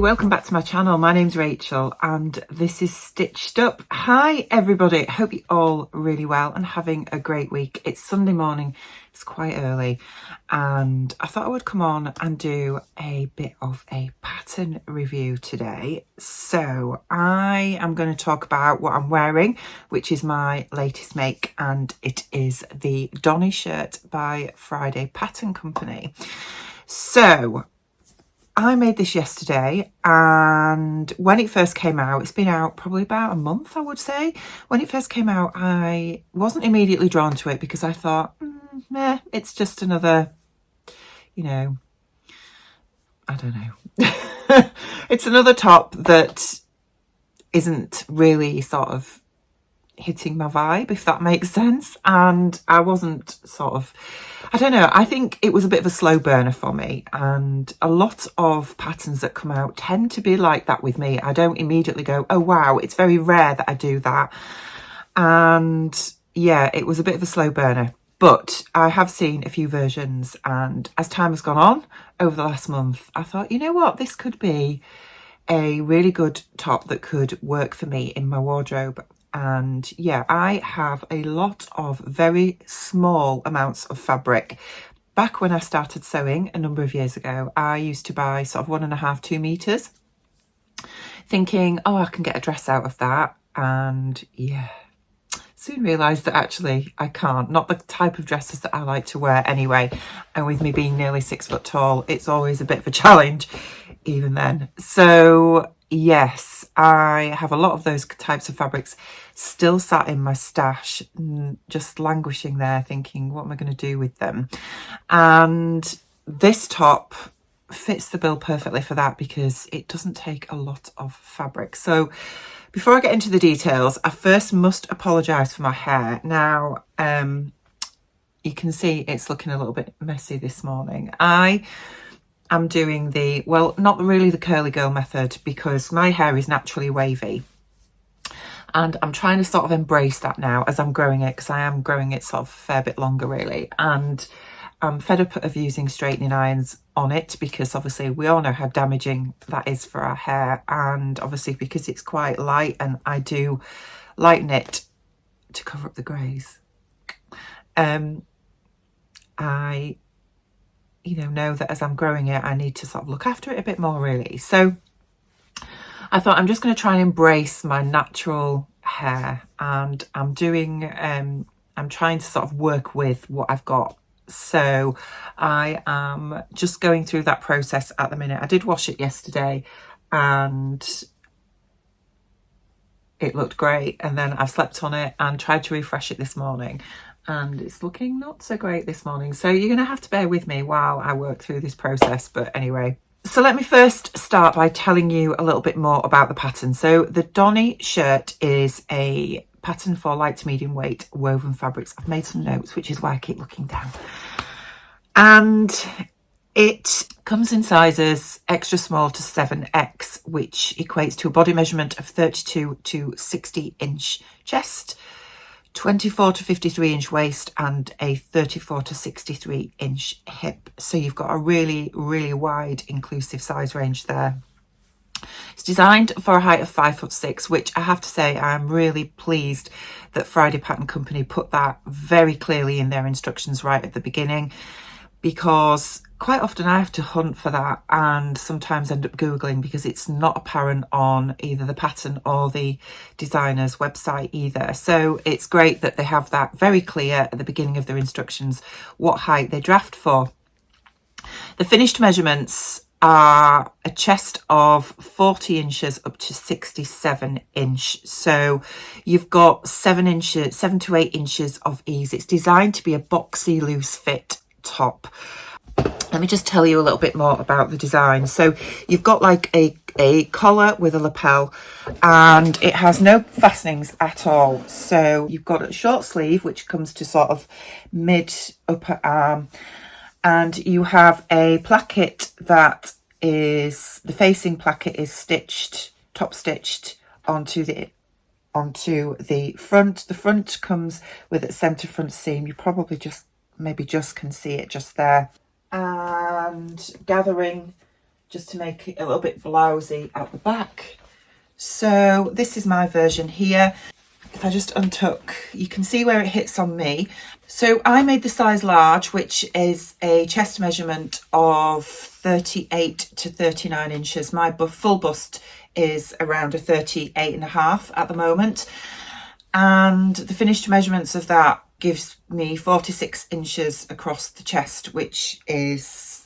welcome back to my channel. My name's Rachel and this is Stitched Up. Hi everybody, hope you're all really well and having a great week. It's Sunday morning, it's quite early, and I thought I would come on and do a bit of a pattern review today. So I am going to talk about what I'm wearing, which is my latest make, and it is the Donny Shirt by Friday Pattern Company. So I made this yesterday, and when it first came out, it's been out probably about a month, I would say. When it first came out, I wasn't immediately drawn to it because I thought, it's just another, I don't know. It's another top that isn't really sort of hitting my vibe, if that makes sense. And I wasn't I don't know, I think it was a bit of a slow burner for me, and a lot of patterns that come out tend to be like that with me. I don't immediately go, oh wow, it's very rare that I do that. And yeah, it was a bit of a slow burner, but I have seen a few versions, and as time has gone on over the last month, I thought, you know what, this could be a really good top that could work for me in my wardrobe. And yeah, I have a lot of very small amounts of fabric. Back when I started sewing a number of years ago, I used to buy sort of 1.5 to 2 meters, thinking, oh, I can get a dress out of that. And yeah, soon realised that actually I can't. Not the type of dresses that I like to wear anyway. And with me being nearly 6 foot tall, it's always a bit of a challenge even then. So yes, I have a lot of those types of fabrics still sat in my stash, just languishing there, thinking, what am I going to do with them? And this top fits the bill perfectly for that because it doesn't take a lot of fabric. So before I get into the details, I first must apologise for my hair. Now, you can see it's looking a little bit messy this morning. I'm doing not really the curly girl method because my hair is naturally wavy, and I'm trying to sort of embrace that now as I'm growing it, because I am growing it sort of a fair bit longer really, and I'm fed up of using straightening irons on it because obviously we all know how damaging that is for our hair, and obviously because it's quite light and I do lighten it to cover up the greys, I know that as I'm growing it, I need to sort of look after it a bit more really. So I thought I'm just going to try and embrace my natural hair, and I'm trying to sort of work with what I've got. So I am just going through that process at the minute. I did wash it yesterday and it looked great, and then I've slept on it and tried to refresh it this morning, and it's looking not so great this morning. So you're going to have to bear with me while I work through this process. But anyway, so let me first start by telling you a little bit more about the pattern. So the Donny Shirt is a pattern for light to medium weight woven fabrics. I've made some notes, which is why I keep looking down. And it comes in sizes extra small to 7X, which equates to a body measurement of 32 to 60 inch chest, 24 to 53 inch waist, and a 34 to 63 inch hip. So you've got a really, really wide inclusive size range there. It's designed for a height of 5'6", which I have to say I'm really pleased that Friday Pattern Company put that very clearly in their instructions right at the beginning, because quite often I have to hunt for that and sometimes end up Googling because it's not apparent on either the pattern or the designer's website either. So it's great that they have that very clear at the beginning of their instructions, what height they draft for. The finished measurements are a chest of 40 inches up to 67 inch. So you've got 7 to 8 inches of ease. It's designed to be a boxy, loose fit top. Let me just tell you a little bit more about the design. So you've got like a collar with a lapel, and it has no fastenings at all. So you've got a short sleeve which comes to sort of mid upper arm, and you have a placket that is, the facing placket is stitched, top stitched onto the front. The front comes with a centre front seam. You probably maybe just can see it just there, and gathering just to make it a little bit blousy at the back. So this is my version here. If I just untuck, you can see where it hits on me. So I made the size large, which is a chest measurement of 38 to 39 inches. My full bust is around a 38.5 at the moment. And the finished measurements of that gives me 46 inches across the chest, which is,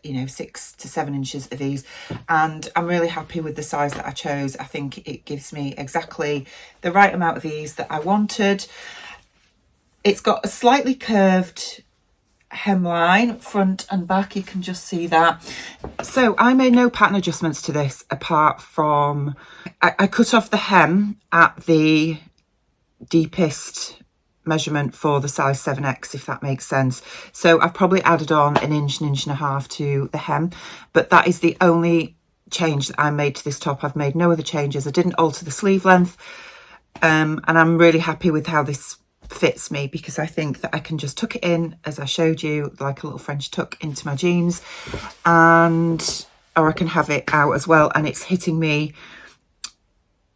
you know, 6 to 7 inches of ease. And I'm really happy with the size that I chose. I think it gives me exactly the right amount of ease that I wanted. It's got a slightly curved hemline, front and back, you can just see that. So I made no pattern adjustments to this apart from I cut off the hem at the deepest measurement for the size 7X, if that makes sense. So I've probably added on an inch and a half to the hem, but that is the only change that I made to this top. I've made no other changes. I didn't alter the sleeve length, and I'm really happy with how this fits me, because I think that I can just tuck it in, as I showed you, like a little French tuck into my jeans, and or I can have it out as well, and it's hitting me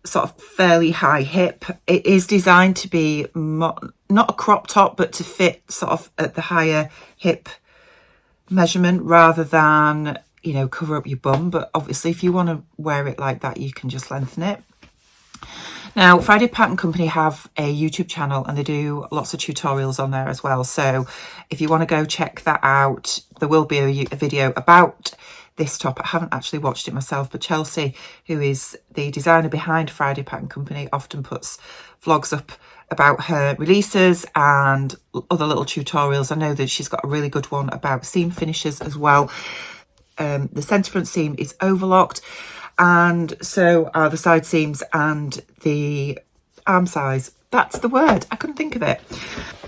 sort of fairly high hip. It is designed to be not a crop top, but to fit sort of at the higher hip measurement rather than, you know, cover up your bum. But obviously if you want to wear it like that, you can just lengthen it. Now, Friday Pattern Company have a YouTube channel and they do lots of tutorials on there as well. So if you want to go check that out, there will be a video about this top. I haven't actually watched it myself, but Chelsea, who is the designer behind Friday Pattern Company, often puts vlogs up about her releases and other little tutorials. I know that she's got a really good one about seam finishes as well. The centre front seam is overlocked, and so are the side seams and the arm size. That's the word, I couldn't think of it.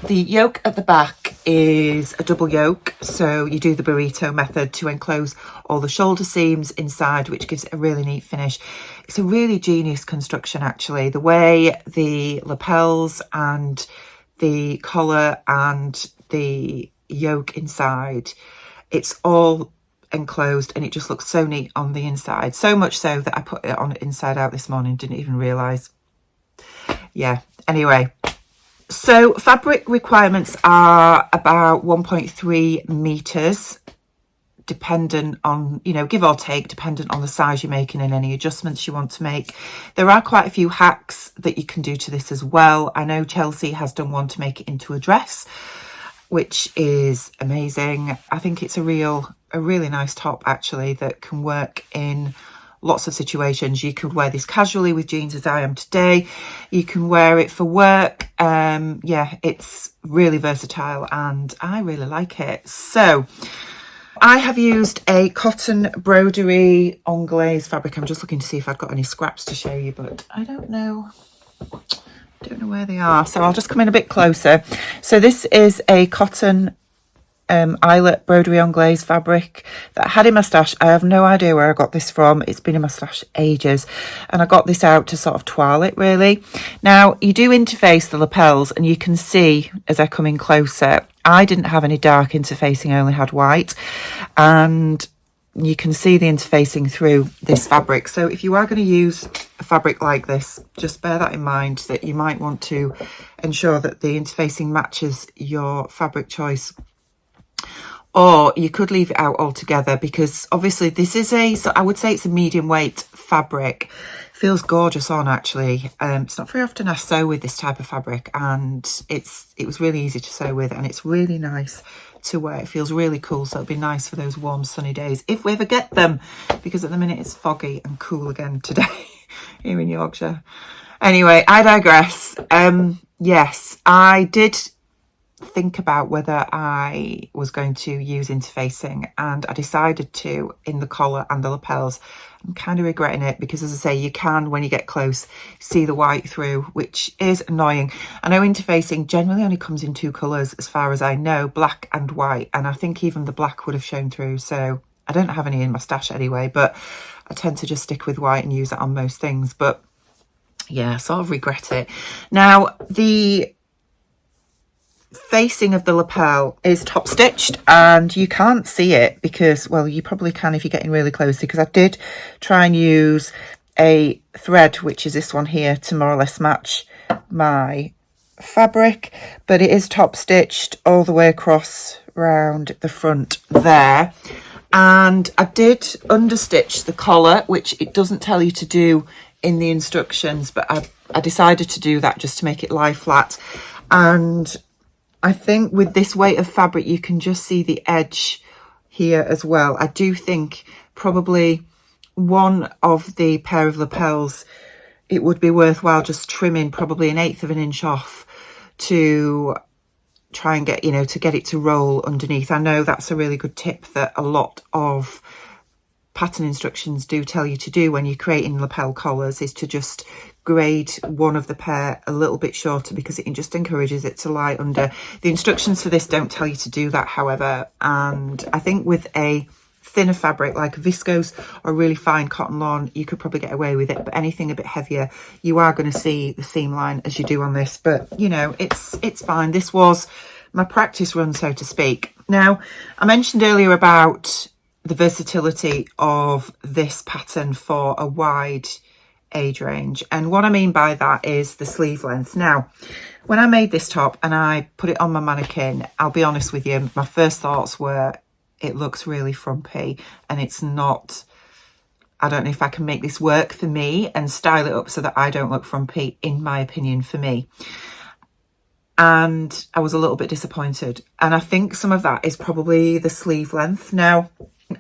The yoke at the back is a double yoke, so you do the burrito method to enclose all the shoulder seams inside, which gives it a really neat finish. It's a really genius construction, actually. The way the lapels and the collar and the yoke inside, it's all enclosed and it just looks so neat on the inside. So much so that I put it on inside out this morning, didn't even realise. Yeah, anyway. So fabric requirements are about 1.3 meters, dependent on, you know, give or take, dependent on the size you're making and any adjustments you want to make. There are quite a few hacks that you can do to this as well. I know Chelsea has done one to make it into a dress, which is amazing. I think it's a really nice top, actually, that can work in lots of situations. You could wear this casually with jeans, as I am today. You can wear it for work. Yeah, it's really versatile and I really like it. So I have used a cotton broderie anglaise fabric. I'm just looking to see if I've got any scraps to show you, but I don't know where they are. So I'll just come in a bit closer. So this is a cotton eyelet broderie anglaise fabric that I had in my stash. I have no idea where I got this from. It's been in my stash ages, and I got this out to sort of twirl it, really. Now you do interface the lapels, and you can see as I come in closer, I didn't have any dark interfacing, I only had white, and you can see the interfacing through this fabric. So if you are going to use a fabric like this, just bear that in mind, that you might want to ensure that the interfacing matches your fabric choice. Or you could leave it out altogether, because obviously this is I would say it's a medium weight fabric. Feels gorgeous on, actually. It's not very often I sew with this type of fabric, and it was really easy to sew with, and it's really nice to wear. It feels really cool, so it'll be nice for those warm sunny days if we ever get them, because at the minute it's foggy and cool again today here in Yorkshire. Anyway, I digress. Yes, I did think about whether I was going to use interfacing, and I decided to in the collar and the lapels. I'm kind of regretting it, because as I say, you can, when you get close, see the white through, which is annoying. I know interfacing generally only comes in two colours as far as I know, black and white, and I think even the black would have shown through, so I don't have any in my stash anyway, but I tend to just stick with white and use it on most things. But yeah, I sort of regret it. Now, the facing of the lapel is top stitched, and you can't see it because, well, you probably can if you're getting really close, because I did try and use a thread, which is this one here, to more or less match my fabric, but it is top stitched all the way across round the front there. And I did understitch the collar, which it doesn't tell you to do in the instructions, but I decided to do that just to make it lie flat. And I think with this weight of fabric, you can just see the edge here as well. I do think probably one of the pair of lapels, it would be worthwhile just trimming probably 1/8 of an inch off to try and get, you know, to get it to roll underneath. I know that's a really good tip that a lot of pattern instructions do tell you to do when you're creating lapel collars, is to just grade one of the pair a little bit shorter, because it just encourages it to lie under. The instructions for this don't tell you to do that, however, and I think with a thinner fabric like viscose or really fine cotton lawn, you could probably get away with it, but anything a bit heavier, you are going to see the seam line as you do on this. But you know, it's fine. This was my practice run, so to speak. Now, I mentioned earlier about the versatility of this pattern for a wide age range, and what I mean by that is the sleeve length. Now, when I made this top and I put it on my mannequin, I'll be honest with you, my first thoughts were, it looks really frumpy, and it's not. I don't know if I can make this work for me and style it up so that I don't look frumpy, in my opinion, for me. And I was a little bit disappointed, and I think some of that is probably the sleeve length. Now,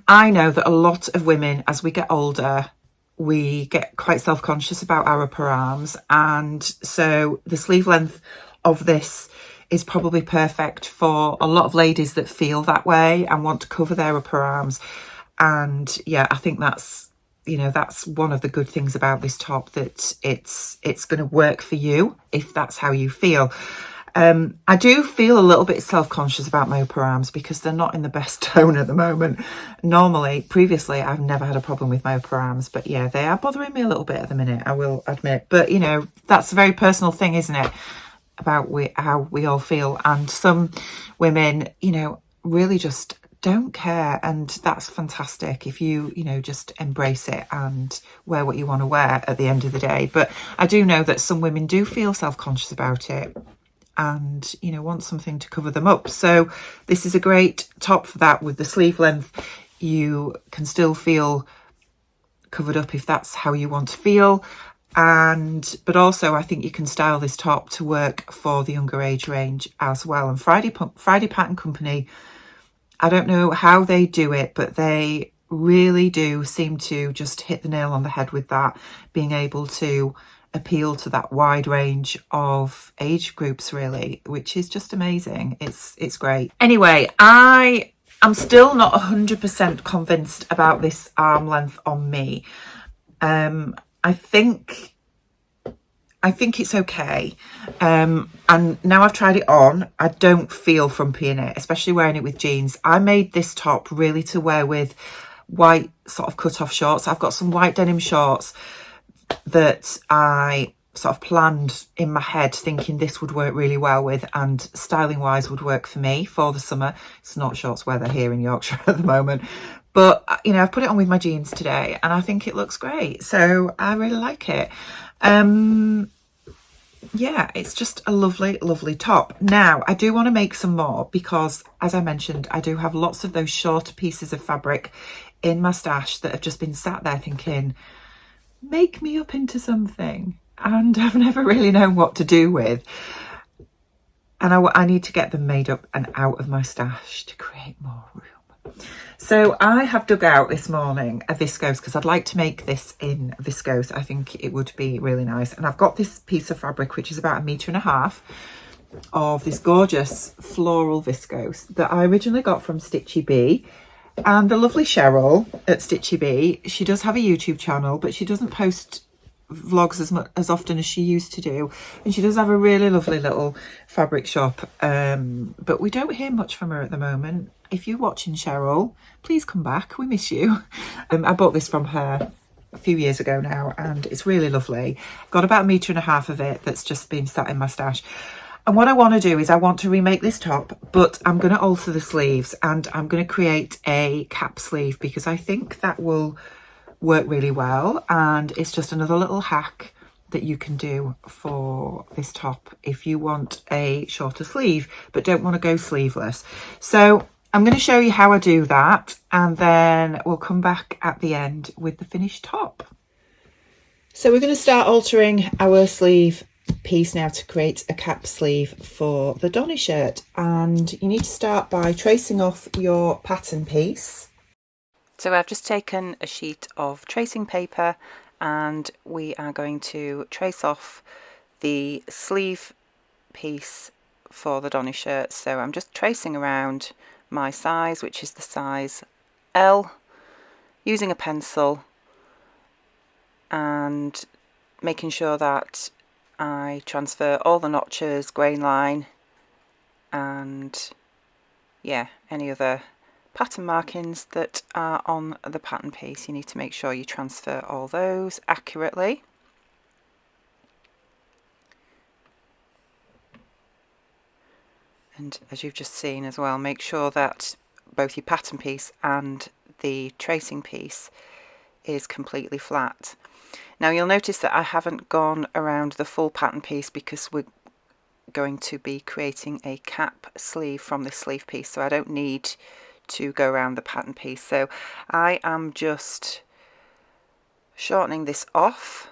I know that a lot of women, as we get older, we get quite self-conscious about our upper arms, and so the sleeve length of this is probably perfect for a lot of ladies that feel that way and want to cover their upper arms. And yeah, I think that's, you know, that's one of the good things about this top, that it's going to work for you if that's how you feel. I do feel a little bit self-conscious about my upper arms because they're not in the best tone at the moment. Previously, I've never had a problem with my upper arms, but yeah, they are bothering me a little bit at the minute, I will admit. But you know, that's a very personal thing, isn't it? About how we all feel. And some women, you know, really just don't care, and that's fantastic if you know, just embrace it and wear what you want to wear at the end of the day. But I do know that some women do feel self-conscious about it and, you know, want something to cover them up. So this is a great top for that. With the sleeve length, you can still feel covered up if that's how you want to feel. But also I think you can style this top to work for the younger age range as well. And Friday Pattern Company, I don't know how they do it, but they really do seem to just hit the nail on the head with that, being able to appeal to that wide range of age groups, really, which is just amazing. It's great. Anyway, I'm still not 100% convinced about this arm length on me. I think it's okay. And now I've tried it on, I don't feel frumpy in it, especially wearing it with jeans. I made this top really to wear with white sort of cut off shorts. I've got some white denim shorts that I sort of planned in my head, thinking this would work really well with, and styling wise would work for me for the summer. It's not shorts weather here in Yorkshire at the moment, but you know, I've put it on with my jeans today and I think it looks great, so I really like it. Yeah, it's just a lovely top. Now I do want to make some more because, as I mentioned, I do have lots of those shorter pieces of fabric in my stash that have just been sat there thinking, make me up into something, and I've never really known what to do with, and I need to get them made up and out of my stash to create more room. So I have dug out this morning a viscose, because I'd like to make this in viscose. I think it would be really nice. And I've got this piece of fabric which is about 1.5 meters of this gorgeous floral viscose that I originally got from Stitchy Bee. And the lovely Cheryl at Stitchy Bee, she does have a YouTube channel, but she doesn't post vlogs as often as she used to do. And she does have a really lovely little fabric shop, but we don't hear much from her at the moment. If you're watching, Cheryl, please come back, we miss you. I bought this from her a few years ago now, and it's really lovely. I've got about 1.5 meters of it that's just been sat in my stash. And what I want to do is I want to remake this top, but I'm going to alter the sleeves and I'm going to create a cap sleeve because I think that will work really well. And it's just another little hack that you can do for this top if you want a shorter sleeve but don't want to go sleeveless. So I'm going to show you how I do that, and then we'll come back at the end with the finished top. So we're going to start altering our sleeve piece now to create a cap sleeve for the Donny shirt, and you need to start by tracing off your pattern piece. So I've just taken a sheet of tracing paper and we are going to trace off the sleeve piece for the Donny shirt. So I'm just tracing around my size, which is the size L, using a pencil and making sure that I transfer all the notches, grain line and any other pattern markings that are on the pattern piece. You need to make sure you transfer all those accurately. And as you've just seen as well, make sure that both your pattern piece and the tracing piece is completely flat. Now you'll notice that I haven't gone around the full pattern piece because we're going to be creating a cap sleeve from this sleeve piece, so I don't need to go around the pattern piece. So I am just shortening this off,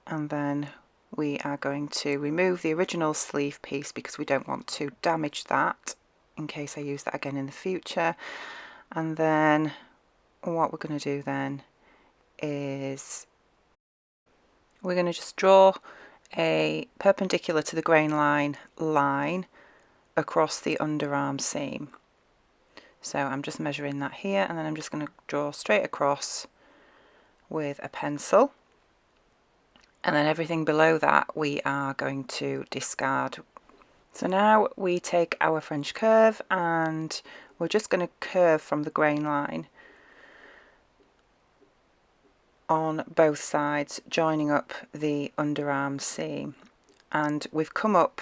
and then we are going to remove the original sleeve piece because we don't want to damage that in case I use that again in the future. And then what we're going to do then is we're going to just draw a perpendicular to the grain line across the underarm seam. So I'm just measuring that here, and then I'm just going to draw straight across with a pencil, and then everything below that we are going to discard. So now we take our French curve and we're just going to curve from the grain line on both sides, joining up the underarm seam, and we've come up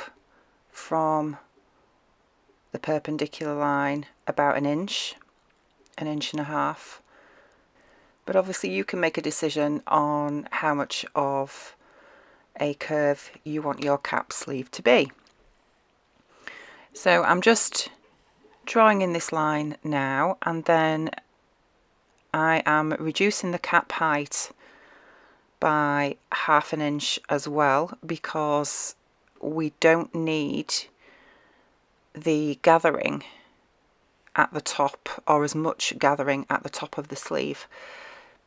from the perpendicular line about an inch and a half. But obviously you can make a decision on how much of a curve you want your cap sleeve to be. So I'm just drawing in this line now, and then I am reducing the cap height by ½ inch as well, because we don't need the gathering at the top, or as much gathering at the top of the sleeve,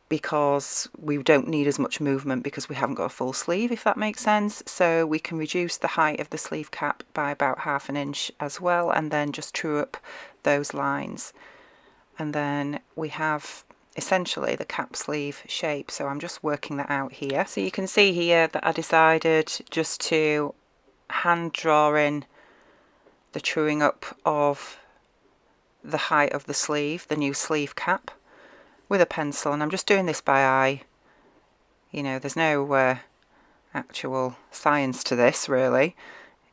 because we don't need as much movement because we haven't got a full sleeve, if that makes sense. So we can reduce the height of the sleeve cap by about ½ inch as well, and then just true up those lines, and then we have essentially the cap sleeve shape. So I'm just working that out here. So you can see here that I decided just to hand draw in the truing up of the height of the sleeve, the new sleeve cap, with a pencil, and I'm just doing this by eye. You know, there's no actual science to this really.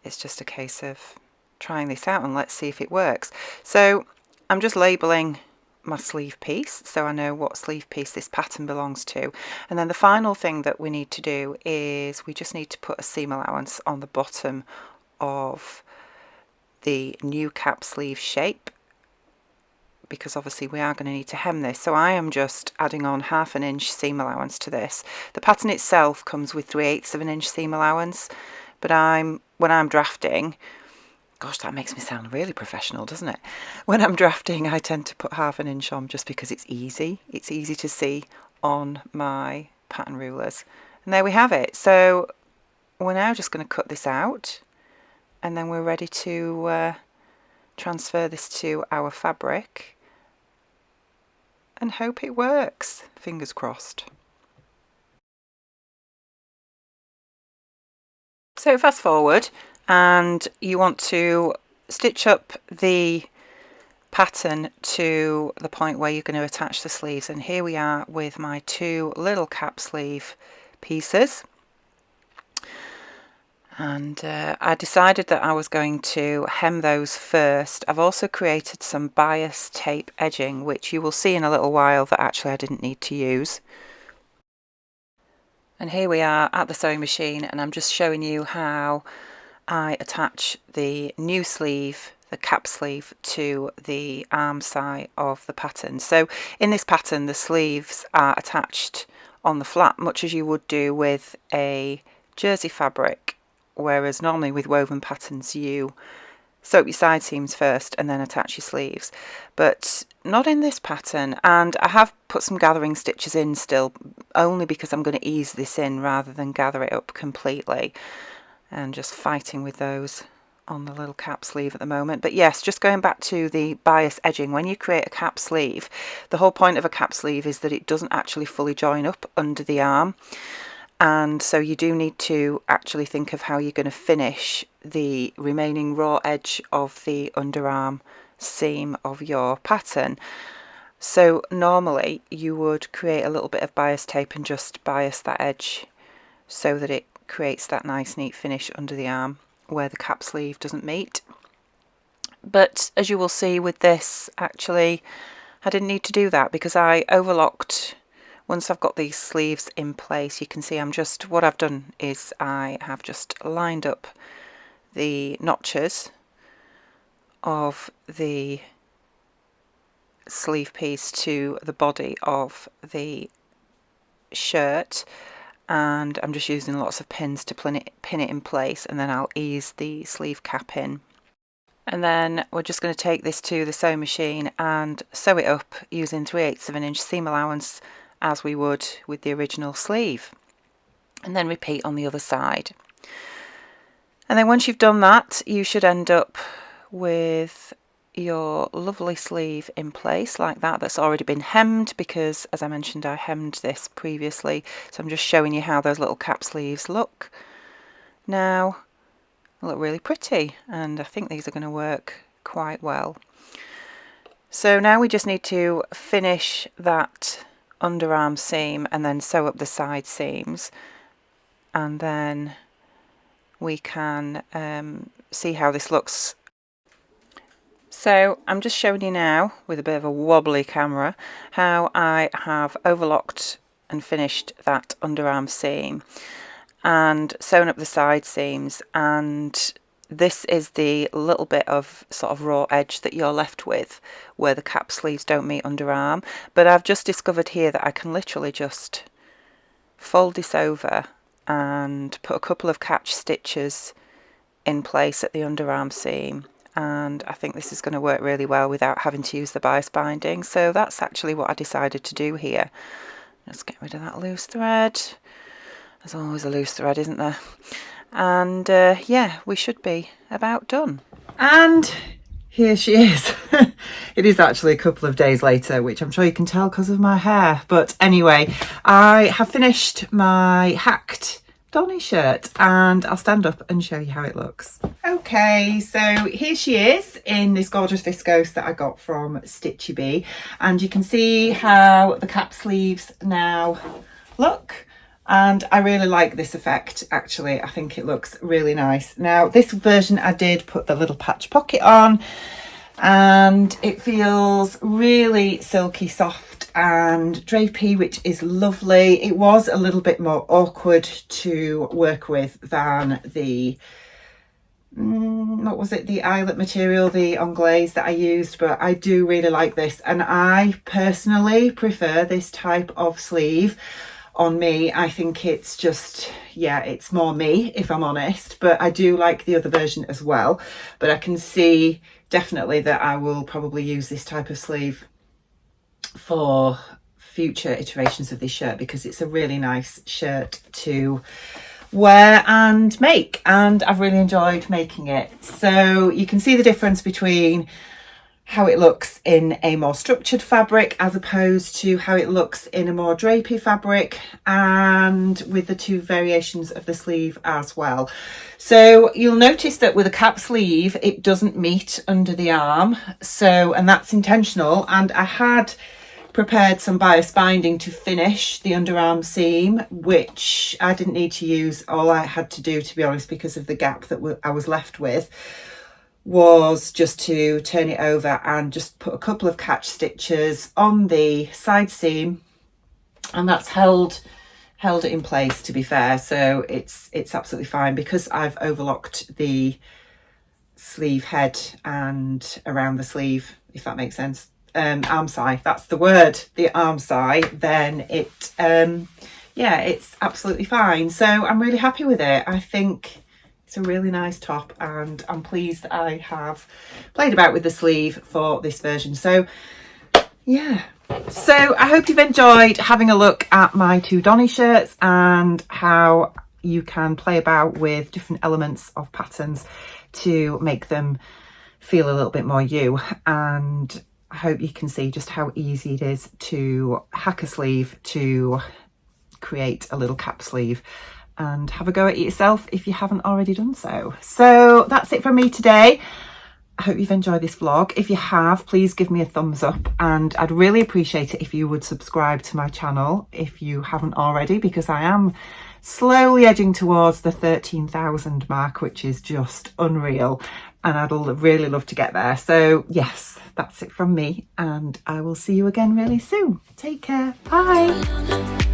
It's just a case of trying this out and let's see if it works. So I'm just labeling my sleeve piece so I know what sleeve piece this pattern belongs to. And then the final thing that we need to do is we just need to put a seam allowance on the bottom of the new cap sleeve shape, because obviously we are going to need to hem this. So I am just adding on ½ inch seam allowance to this. The pattern itself comes with 3/8 of an inch seam allowance, but when I'm drafting, gosh, that makes me sound really professional, doesn't it? When I'm drafting, I tend to put ½ inch on just because it's easy. It's easy to see on my pattern rulers. And there we have it. So we're now just going to cut this out, and then we're ready to transfer this to our fabric and hope it works. Fingers crossed. So fast forward, and you want to stitch up the pattern to the point where you're going to attach the sleeves, and here we are with my 2 little cap sleeve pieces. And I decided that I was going to hem those first. I've also created some bias tape edging, which you will see in a little while that actually I didn't need to use. And here we are at the sewing machine, and I'm just showing you how I attach the new sleeve, the cap sleeve, to the arm side of the pattern. So in this pattern, the sleeves are attached on the flat, much as you would do with a jersey fabric, whereas normally with woven patterns you sew up your side seams first and then attach your sleeves, but not in this pattern. And I have put some gathering stitches in still, only because I'm going to ease this in rather than gather it up completely, and just fighting with those on the little cap sleeve at the moment. But yes, just going back to the bias edging, when you create a cap sleeve, the whole point of a cap sleeve is that it doesn't actually fully join up under the arm, and so you do need to actually think of how you're going to finish the remaining raw edge of the underarm seam of your pattern. So normally you would create a little bit of bias tape and just bias that edge so that it creates that nice neat finish under the arm where the cap sleeve doesn't meet. But as you will see with this, actually I didn't need to do that because I overlocked. Once I've got these sleeves in place, you can see what I've done is I have just lined up the notches of the sleeve piece to the body of the shirt, and I'm just using lots of pins to pin it in place, and then I'll ease the sleeve cap in. And then we're just going to take this to the sewing machine and sew it up using 3/8 of an inch seam allowance, as we would with the original sleeve, and then repeat on the other side. And then once you've done that, you should end up with your lovely sleeve in place like that. That's already been hemmed because, as I mentioned, I hemmed this previously, so I'm just showing you how those little cap sleeves look now. They look really pretty, and I think these are going to work quite well. So now we just need to finish that underarm seam and then sew up the side seams, and then we can see how this looks. So I'm just showing you now with a bit of a wobbly camera how I have overlocked and finished that underarm seam and sewn up the side seams, and this is the little bit of sort of raw edge that you're left with where the cap sleeves don't meet underarm. But I've just discovered here that I can literally just fold this over and put a couple of catch stitches in place at the underarm seam, and I think this is going to work really well without having to use the bias binding. So that's actually what I decided to do here. Let's get rid of that loose thread. There's always a loose thread, isn't there? And yeah, we should be about done. And here she is. It is actually a couple of days later, which I'm sure you can tell because of my hair. But anyway, I have finished my hacked Donny shirt, and I'll stand up and show you how it looks. Okay, so here she is in this gorgeous viscose that I got from Stitchy Bee, and you can see how the cap sleeves now look. And I really like this effect, actually. I think it looks really nice. Now, this version I did put the little patch pocket on, and it feels really silky soft and drapey, which is lovely. It was a little bit more awkward to work with than the what was it, the eyelet material, the anglaise that I used, but I do really like this, and I personally prefer this type of sleeve on me. I think it's just, yeah, it's more me, if I'm honest, but I do like the other version as well. But I can see definitely that I will probably use this type of sleeve for future iterations of this shirt, because it's a really nice shirt to wear and make, and I've really enjoyed making it. So you can see the difference between how it looks in a more structured fabric as opposed to how it looks in a more drapey fabric, and with the two variations of the sleeve as well. So you'll notice that with a cap sleeve it doesn't meet under the arm, so, and that's intentional, and I had prepared some bias binding to finish the underarm seam, which I didn't need to use. All I had to do, to be honest, because of the gap that I was left with, was just to turn it over and just put a couple of catch stitches on the side seam, and that's held it in place, to be fair. So it's absolutely fine because I've overlocked the sleeve head and around the sleeve, if that makes sense. Arm side, that's the word, the arm side. Then yeah, it's absolutely fine. So I'm really happy with it. I think it's a really nice top, and I'm pleased that I have played about with the sleeve for this version. So yeah, so I hope you've enjoyed having a look at my 2 Donny shirts and how you can play about with different elements of patterns to make them feel a little bit more you. And I hope you can see just how easy it is to hack a sleeve to create a little cap sleeve, and have a go at it yourself if you haven't already done so. So that's it from me today. I hope you've enjoyed this vlog. If you have, please give me a thumbs up, and I'd really appreciate it if you would subscribe to my channel if you haven't already, because I am slowly edging towards the 13,000 mark, which is just unreal, and I'd really love to get there. So yes, that's it from me, and I will see you again really soon. Take care. Bye.